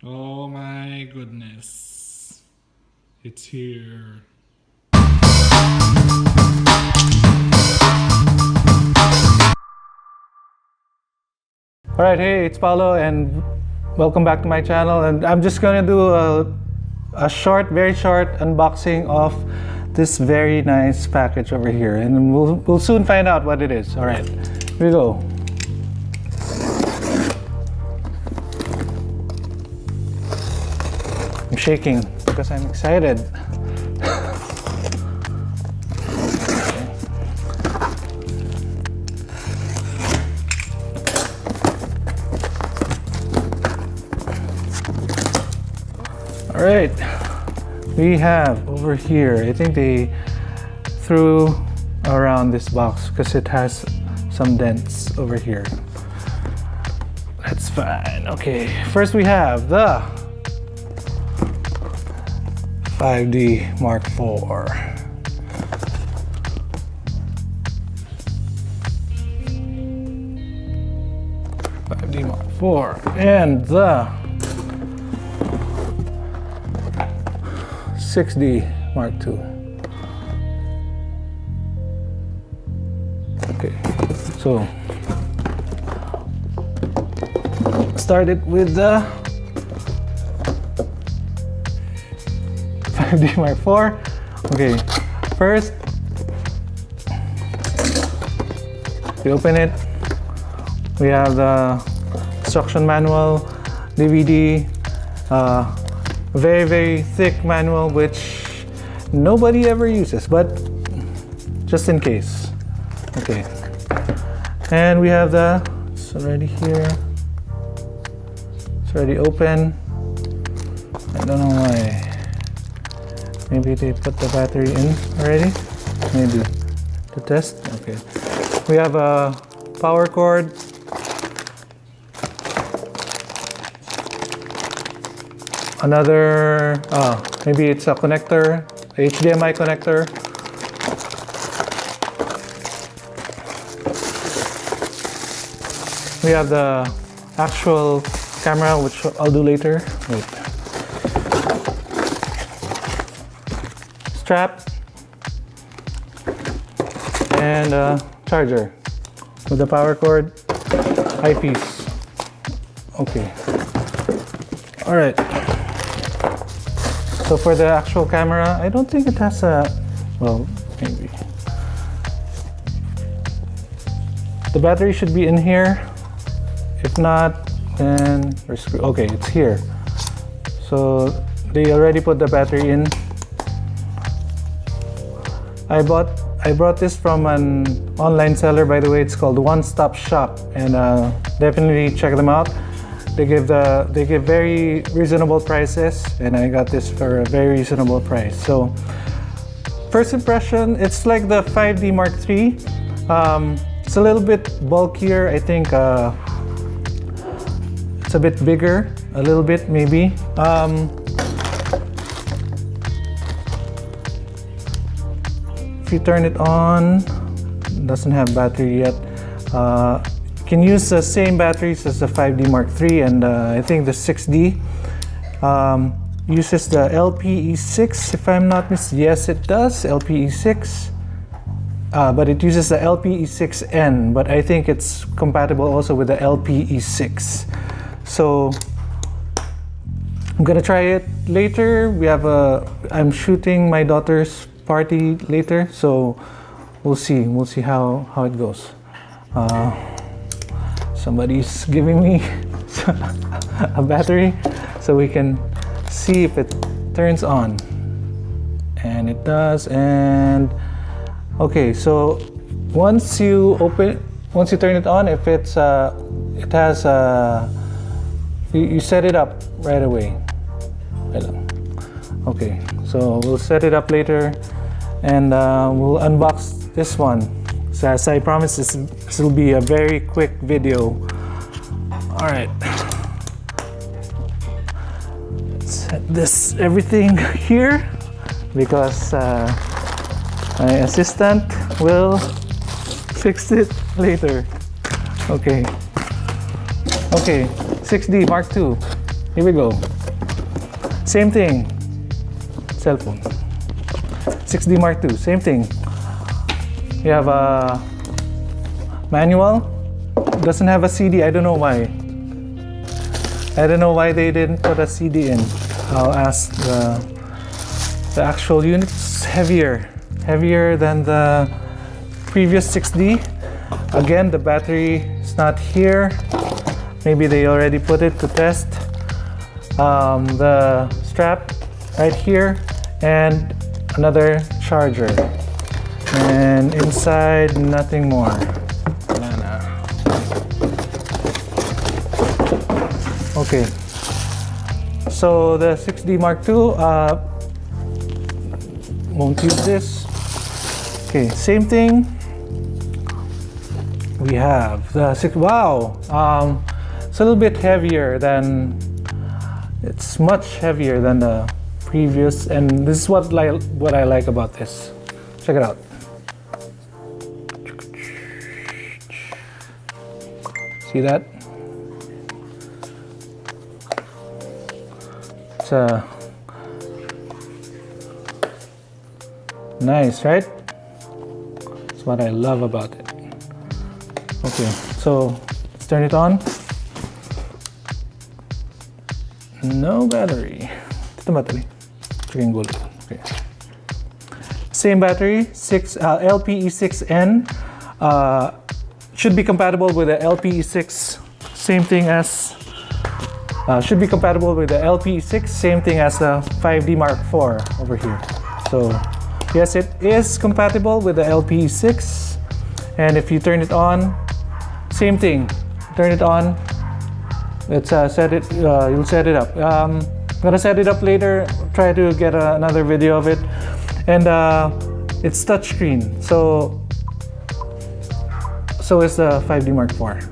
Oh my goodness. It's here. Alright, hey, it's Paolo and welcome back to my channel, and I'm just gonna do a short, very short unboxing of this very nice package over here, and we'll soon find out what it is. Alright, here we go. I'm shaking because I'm excited. Alright, we have over here, I think they threw around this box because it has some dents over here. That's fine. Okay, first we have the 5D Mark IV. Mark IV and the 6D Mark II. Okay, so started with the 5D Mark IV. Okay, first we open it. We have the instruction manual, DVD, very thick manual which nobody ever uses, but just in case. Okay, and we have it's already here, it's already open. I don't know why. Maybe they put the battery in already, maybe to test. Okay, we have a power cord, another, maybe it's a connector, HDMI connector. We have the actual camera, which I'll do later. Wait. Strap and a charger with the power cord, eyepiece. Okay. All right. So for the actual camera, I don't think it has a, well, maybe. The battery should be in here. If not, then we're screwed. Okay, it's here. So they already put the battery in. I brought this from an online seller, by the way. It's called One Stop Shop, and definitely check them out. They give very reasonable prices, and I got this for a very reasonable price. So first impression, it's like the 5D Mark III. It's a little bit bulkier. I think it's a bit bigger, a little bit maybe. If you turn it on, it doesn't have battery yet. You can use the same batteries as the 5D Mark III, and I think the 6D uses the LPE6, if I'm not mistaken. Yes, it does, LPE6, but it uses the LPE6N, but I think it's compatible also with the LPE6. So I'm gonna try it later. I'm shooting my daughter's party later, so we'll see how it goes. Somebody's giving me a battery so we can see if it turns on, and it does. And okay, so once you turn it on, if it's it has you set it up right away. Okay, so we'll set it up later, and we'll unbox this one. So as I promised, this will be a very quick video. All right, set everything here because my assistant will fix it later. Okay, 6D Mark II. Here we go. Same thing. Cell phone. 6D Mark II, same thing. You have a manual. Doesn't have a CD. I don't know why. I don't know why they didn't put a CD in. I'll ask the actual unit. It's heavier than the previous 6D. Again, the battery is not here. Maybe they already put it to test. The strap right here, and another charger. And inside, nothing more. Okay. So the 6D Mark II, won't use this. Okay, same thing. We have the 6. Wow, it's a little bit heavier than. It's much heavier than the previous, and this is what I like about this. Check it out. See that? It's nice, right? That's what I love about it. Okay, so let's turn it on. No battery. Ito battery. Okay. Same battery, LPE6N. Should be compatible with the LPE6. Same thing as. Should be compatible with the LPE6. Same thing as the 5D Mark IV over here. So yes, it is compatible with the LPE6. And if you turn it on, same thing. Turn it on. Let's set it. You'll set it up. I'm gonna set it up later. Try to get another video of it. And it's touchscreen. So is the 5D Mark IV.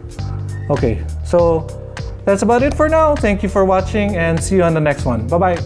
Okay. So that's about it for now. Thank you for watching, and see you on the next one. Bye bye.